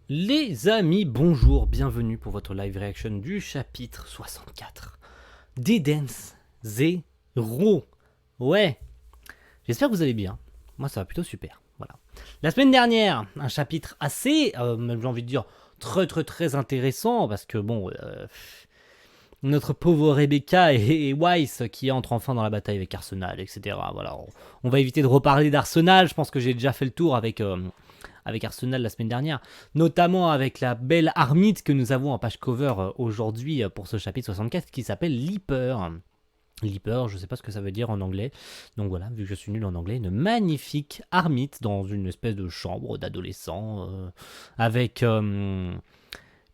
Les amis, bonjour, bienvenue pour votre live reaction du chapitre 64 d'Eden's Zero. Ouais, j'espère que vous allez bien. Moi, ça va plutôt super. Voilà. La semaine dernière, un chapitre assez, même j'ai envie de dire, très intéressant, parce que bon, notre pauvre Rebecca et Weiss qui entrent enfin dans la bataille avec Arsenal, etc. Voilà, on va éviter de reparler d'Arsenal. Je pense que j'ai déjà fait le tour avec Arsenal la semaine dernière, notamment avec la belle Armite que nous avons en page cover aujourd'hui pour ce chapitre 64 qui s'appelle Leaper. Leaper, je sais pas ce que ça veut dire en anglais, donc voilà, vu que je suis nul en anglais, une magnifique Armite dans une espèce de chambre d'adolescent avec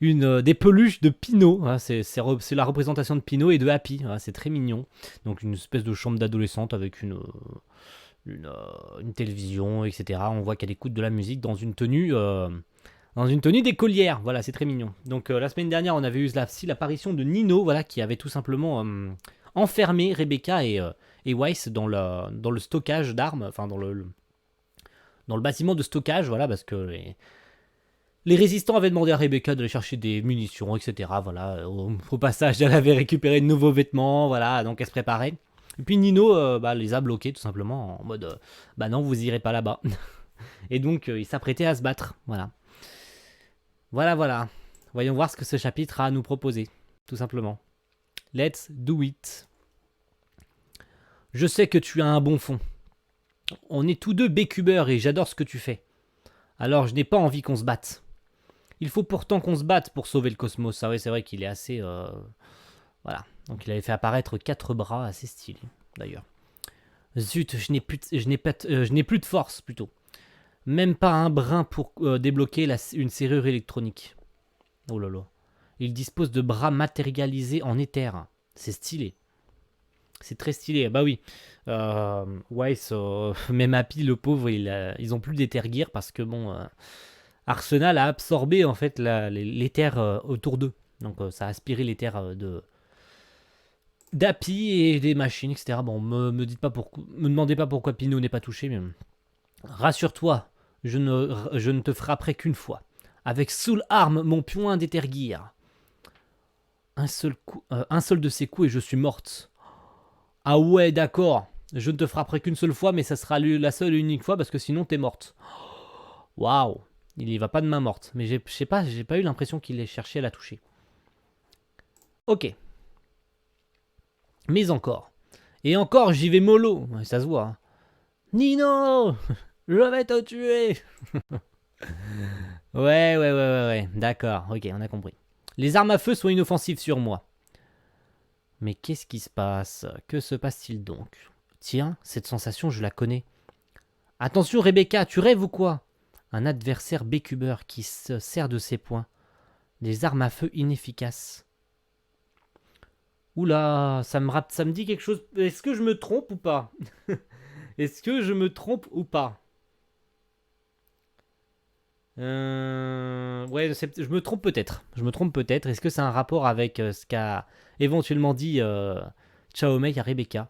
des peluches de Pinot, hein, c'est la représentation de Pinot et de Happy, hein, c'est très mignon, donc une espèce de chambre d'adolescente avec une télévision, etc. On voit qu'elle écoute de la musique dans une tenue d'écolière. Voilà, c'est très mignon. Donc la semaine dernière, on avait eu l'apparition de Nino, voilà, qui avait tout simplement enfermé Rebecca et Weiss dans le stockage d'armes, enfin dans le bâtiment de stockage, voilà, parce que les résistants avaient demandé à Rebecca d'aller chercher des munitions, etc. Voilà, au passage, elle avait récupéré de nouveaux vêtements, voilà, donc elle se préparait. Et puis Nino les a bloqués tout simplement en mode bah non, vous irez pas là-bas. Et donc il s'apprêtait à se battre. Voilà. Voilà. Voyons voir ce que ce chapitre a à nous proposer. Tout simplement. Let's do it. Je sais que tu as un bon fond. On est tous deux bécubeurs et j'adore ce que tu fais. Alors je n'ai pas envie qu'on se batte. Il faut pourtant qu'on se batte pour sauver le cosmos. Ah ouais, c'est vrai qu'il est assez... Voilà. Donc il avait fait apparaître 4 bras assez stylés, d'ailleurs. Zut, je n'ai plus de force, plutôt. Même pas un brin pour débloquer une serrure électronique. Oh là là. Il dispose de bras matérialisés en éther. C'est stylé. C'est très stylé. Bah oui. Weiss, même Happy, le pauvre, ils ont plus d'éther gear parce que bon, Arsenal a absorbé en fait l'éther autour d'eux. Donc ça a aspiré l'éther d'Happy et des machines, etc. Bon, me demandez pas pourquoi Pinot n'est pas touché, mais rassure-toi, je ne te frapperai qu'une fois. Avec Soul Arm, mon poing d'Ethergear. Un seul de ces coups et je suis morte. Ah ouais, d'accord. Je ne te frapperai qu'une seule fois, mais ça sera la seule et unique fois parce que sinon t'es morte. Waouh. Il y va pas de main morte. Mais je sais pas, j'ai pas eu l'impression qu'il ait cherché à la toucher. Ok. Mais encore. Et encore, j'y vais mollo. Ouais, ça se voit. Hein. Nino, je vais te tuer. Ouais. D'accord, ok, on a compris. Les armes à feu sont inoffensives sur moi. Mais qu'est-ce qui se passe? Que se passe-t-il donc? Tiens, cette sensation, je la connais. Attention, Rebecca, tu rêves ou quoi? Un adversaire bécubeur qui se sert de ses poings. Des armes à feu inefficaces. Oula, ça me dit quelque chose. Est-ce que je me trompe ou pas? Est-ce que je me trompe ou pas? Ouais, je me trompe peut-être. Est-ce que c'est un rapport avec ce qu'a éventuellement dit Chao Mei à Rebecca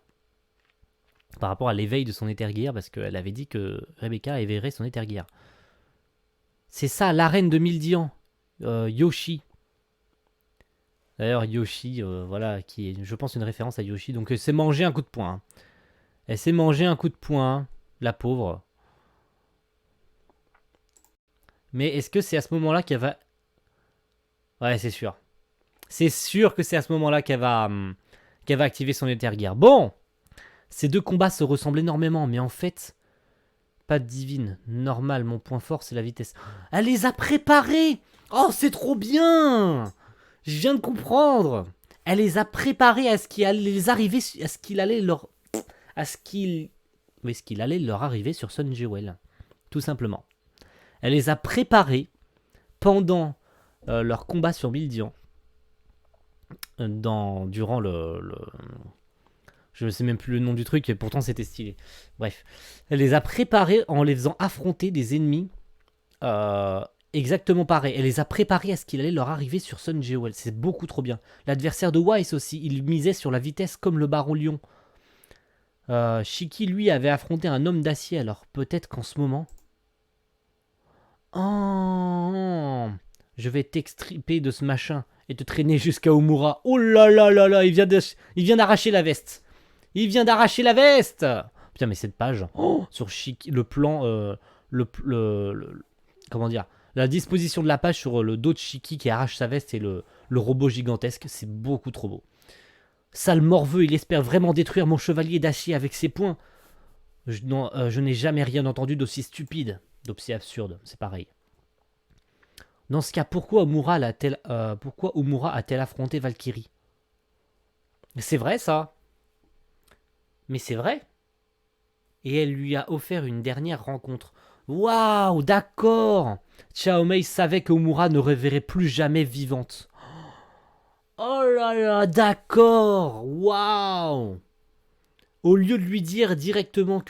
par rapport à l'éveil de son Ethergear, parce qu'elle avait dit que Rebecca éveillerait son Ethergear. C'est ça, l'arène de Mildian. Yoshi. D'ailleurs, Yoshi, voilà, qui est, je pense, une référence à Yoshi. Donc, elle s'est mangé un coup de poing. Hein. Elle s'est mangé un coup de poing, la pauvre. Mais est-ce que c'est à ce moment-là qu'elle va... Ouais, c'est sûr. C'est sûr que c'est à ce moment-là qu'elle va activer son Ethergear. Bon, ces deux combats se ressemblent énormément, mais en fait, pas de divine. Normal, mon point fort, c'est la vitesse. Elle les a préparés. Oh, c'est trop bien. Je viens de comprendre. Elle les a préparés à ce qu'il allait les arriver, à ce qu'il allait leur... À ce qu'il allait leur arriver sur Sun Jewel. Tout simplement. Elle les a préparés pendant leur combat sur Mildian. Durant je ne sais même plus le nom du truc, et pourtant c'était stylé. Bref, elle les a préparés en les faisant affronter des ennemis exactement pareils. Elle les a préparés à ce qu'il allait leur arriver sur Sun Jewel. C'est beaucoup trop bien. L'adversaire de Weiss aussi, il misait sur la vitesse comme le Baron Lion. Shiki, lui, avait affronté un homme d'acier, alors peut-être qu'en ce moment... Oh, Je vais t'extriper de ce machin et te traîner jusqu'à Omura. Oh là là là là, il vient d'arracher la veste. Il vient d'arracher la veste. Putain, mais cette page, sur Shiki, le plan, comment dire, la disposition de la page sur le dos de Shiki qui arrache sa veste et le robot gigantesque, c'est beaucoup trop beau. Sale morveux, il espère vraiment détruire mon chevalier d'acier avec ses poings. Je n'ai jamais rien entendu d'aussi stupide, d'aussi absurde, c'est pareil. Dans ce cas, pourquoi Omura a-t-elle affronté Valkyrie? C'est vrai ça. Mais c'est vrai. Et elle lui a offert une dernière rencontre. Waouh, d'accord. Chao Mei savait qu'Omura ne reverrait plus jamais vivante. Oh là là, d'accord. Waouh. Au lieu de lui dire directement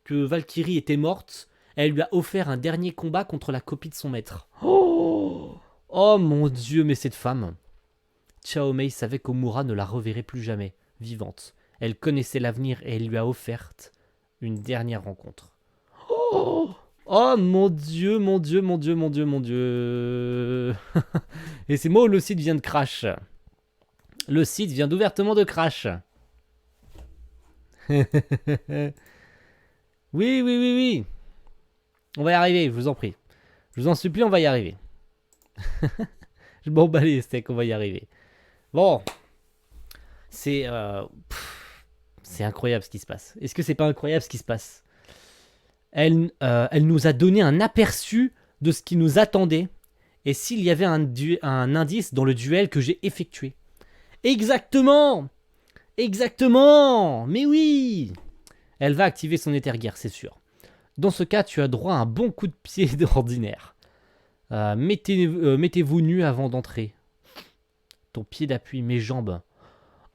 que Valkyrie était morte, elle lui a offert un dernier combat contre la copie de son maître. Oh, oh mon Dieu, mais cette femme. Chao Mei savait qu'Omura ne la reverrait plus jamais vivante. Elle connaissait l'avenir et elle lui a offert une dernière rencontre. Oh, oh mon Dieu, mon Dieu, mon Dieu, mon Dieu, mon Dieu. Et c'est moi où le site vient de crash. Le site vient d'ouvertement de crash. Oui, oui, oui, oui. On va y arriver, je vous en prie. Je vous en supplie, on va y arriver. Je m'en bats les steaks, on va y arriver. Bon. C'est incroyable ce qui se passe. Est-ce que c'est pas incroyable ce qui se passe? Elle nous a donné un aperçu de ce qui nous attendait. Et s'il y avait un indice dans le duel que j'ai effectué. Exactement. Exactement. Mais oui. Elle va activer son éther-guerre, c'est sûr. Dans ce cas, tu as droit à un bon coup de pied d'ordinaire. Mettez-vous nu avant d'entrer. Ton pied d'appui, mes jambes.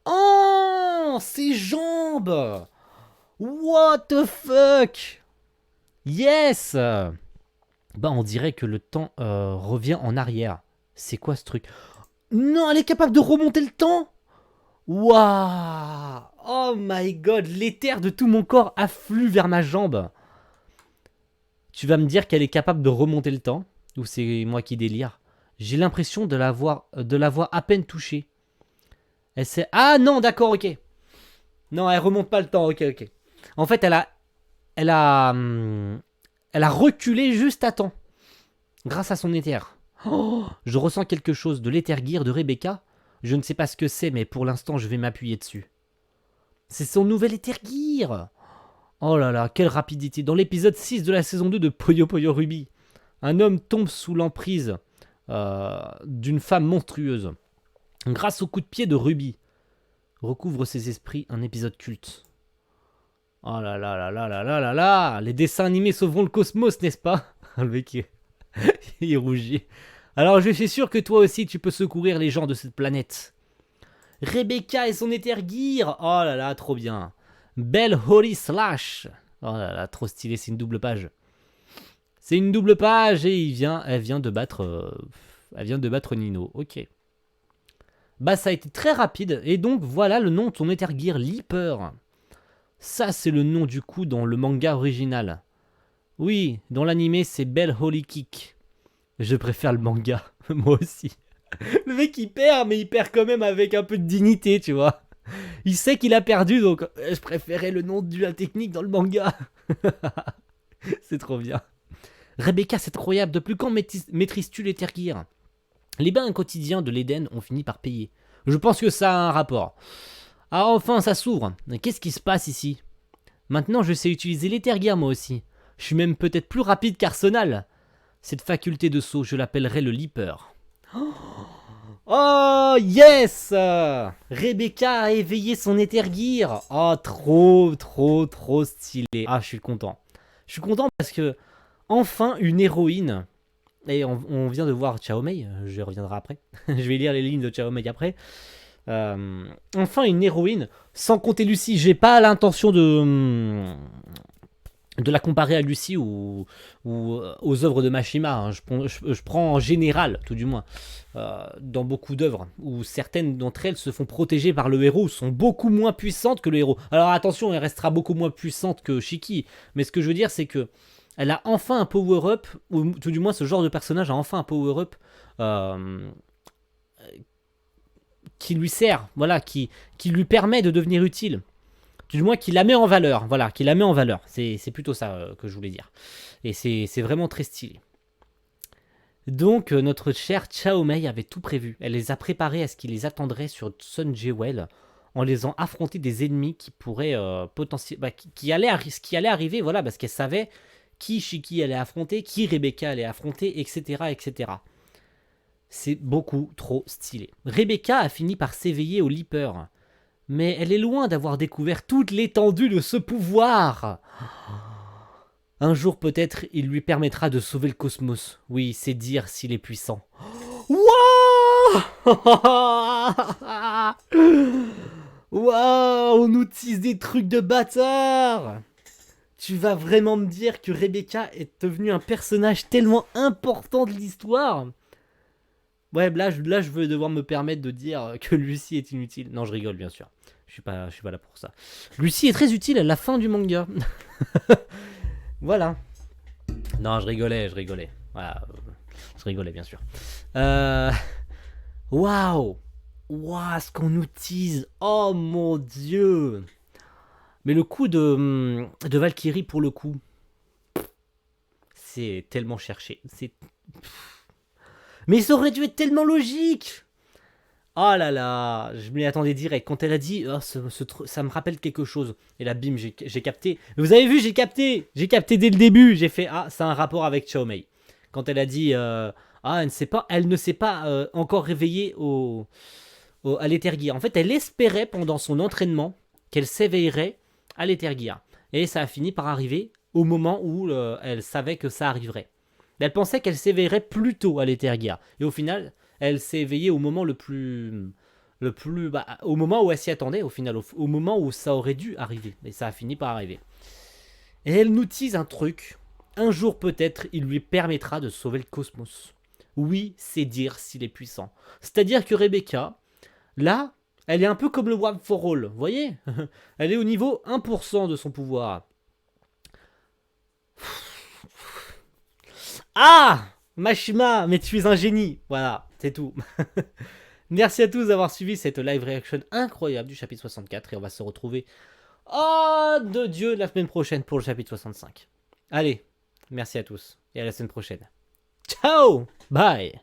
Oh, ses jambes. What the fuck. Yes. Bah, on dirait que le temps revient en arrière. C'est quoi ce truc? Non, elle est capable de remonter le temps. Waouh. Oh my god, l'éther de tout mon corps afflue vers ma jambe. Tu vas me dire qu'elle est capable de remonter le temps? Ou c'est moi qui délire? J'ai l'impression de l'avoir à peine touchée. Elle sait... Ah non, d'accord, ok. Non, elle remonte pas le temps, ok, ok. En fait, elle a reculé juste à temps. Grâce à son éther. Oh, je ressens quelque chose de l'éther gear de Rebecca. Je ne sais pas ce que c'est, mais pour l'instant, je vais m'appuyer dessus. C'est son nouvel éther gear. Oh là là, quelle rapidité. Dans l'épisode 6 de la saison 2 de Puyo Puyo Ruby, un homme tombe sous l'emprise d'une femme monstrueuse. Grâce au coup de pied de Ruby, recouvre ses esprits un épisode culte. Oh là là là là là là là là. Les dessins animés sauveront le cosmos, n'est-ce pas? Le mec, il rougit. Alors je suis sûr que toi aussi tu peux secourir les gens de cette planète. Rebecca et son éther gear. Oh là là, trop bien. Belle Holy Slash. Oh là là, trop stylé, c'est une double page. C'est une double page et elle vient de battre Nino. Ok. Bah ça a été très rapide et donc voilà le nom de ton éther gear, Leaper. Ça c'est le nom du coup dans le manga original. Oui, dans l'animé c'est Belle Holy Kick. Je préfère le manga, moi aussi. Le mec il perd, mais il perd quand même avec un peu de dignité, tu vois. Il sait qu'il a perdu, donc je préférais le nom de la technique dans le manga. C'est trop bien. Rebecca, c'est incroyable. Depuis quand maîtrises-tu l'éther gear? Les bains quotidiens de l'Éden ont fini par payer. Je pense que ça a un rapport. Ah, enfin, ça s'ouvre. Qu'est-ce qui se passe ici? Maintenant, je sais utiliser l'éther gear, moi aussi. Je suis même peut-être plus rapide qu'Arsenal. Cette faculté de saut, je l'appellerai le Leaper. Oh, yes! Rebecca a éveillé son éther gear. Oh, trop, trop, trop stylé. Ah, je suis content. Je suis content parce que, enfin, une héroïne... Et on vient de voir Chao Mei, je reviendrai après. Je vais lire les lignes de Chao Mei après. Enfin, une héroïne, sans compter Lucie. J'ai pas l'intention de la comparer à Lucie ou aux œuvres de Mashima. Hein. Je prends en général, tout du moins, dans beaucoup d'œuvres, où certaines d'entre elles se font protéger par le héros, sont beaucoup moins puissantes que le héros. Alors attention, elle restera beaucoup moins puissante que Shiki. Mais ce que je veux dire, c'est que elle a enfin un power-up, ou tout du moins ce genre de personnage a enfin un power-up euh, qui lui sert, voilà, qui lui permet de devenir utile. Du moins qui la met en valeur, voilà, qui la met en valeur. C'est plutôt ça que je voulais dire. Et c'est vraiment très stylé. Donc notre chère Chao Mei avait tout prévu. Elle les a préparés à ce qui les attendrait sur Sun Jewel en les ayant affronté des ennemis qui pourraient potentiellement, ce qui allait arriver, voilà, parce qu'elle savait qui Shiki allait affronter, qui Rebecca allait affronter, etc., etc. C'est beaucoup trop stylé. Rebecca a fini par s'éveiller au Leaper, mais elle est loin d'avoir découvert toute l'étendue de ce pouvoir. Un jour peut-être, il lui permettra de sauver le cosmos. Oui, c'est dire s'il est puissant. Waouh. Waouh, on nous tease des trucs de bâtard. Tu vas vraiment me dire que Rebecca est devenue un personnage tellement important de l'histoire? Ouais, là, je vais devoir me permettre de dire que Lucy est inutile. Non, je rigole, bien sûr. Je suis pas là pour ça. Lucy est très utile à la fin du manga. Voilà. Non, je rigolais. Voilà, je rigolais, bien sûr. Waouh. Waouh, ce qu'on nous tease. Oh mon dieu. Mais le coup de Valkyrie, pour le coup, c'est tellement cherché. Mais ça aurait dû être tellement logique. Oh là là, je m'y attendais direct. Quand elle a dit, oh, ça me rappelle quelque chose. Et là, bim, j'ai capté. Vous avez vu, j'ai capté. J'ai capté dès le début. J'ai fait, ah, c'est un rapport avec Chao Mei. Quand elle a dit, ah, elle ne s'est pas encore réveillée à l'Ether En fait, elle espérait pendant son entraînement qu'elle s'éveillerait à l'Ether. Et ça a fini par arriver au moment où elle savait que ça arriverait. Elle pensait qu'elle s'éveillerait plus tôt à l'Ether. Et au final, elle s'est éveillée au moment au moment où elle s'y attendait, au final, au moment où ça aurait dû arriver. Et ça a fini par arriver. Et elle nous tease un truc. Un jour peut-être, il lui permettra de sauver le cosmos. Oui, c'est dire s'il est puissant. C'est-à-dire que Rebecca, là, elle est un peu comme le One for All, vous voyez? Elle est au niveau 1% de son pouvoir. Ah, Mashima, mais tu es un génie. Voilà, c'est tout. Merci à tous d'avoir suivi cette live reaction incroyable du chapitre 64 et on va se retrouver, oh de Dieu, la semaine prochaine pour le chapitre 65. Allez, merci à tous et à la semaine prochaine. Ciao, bye.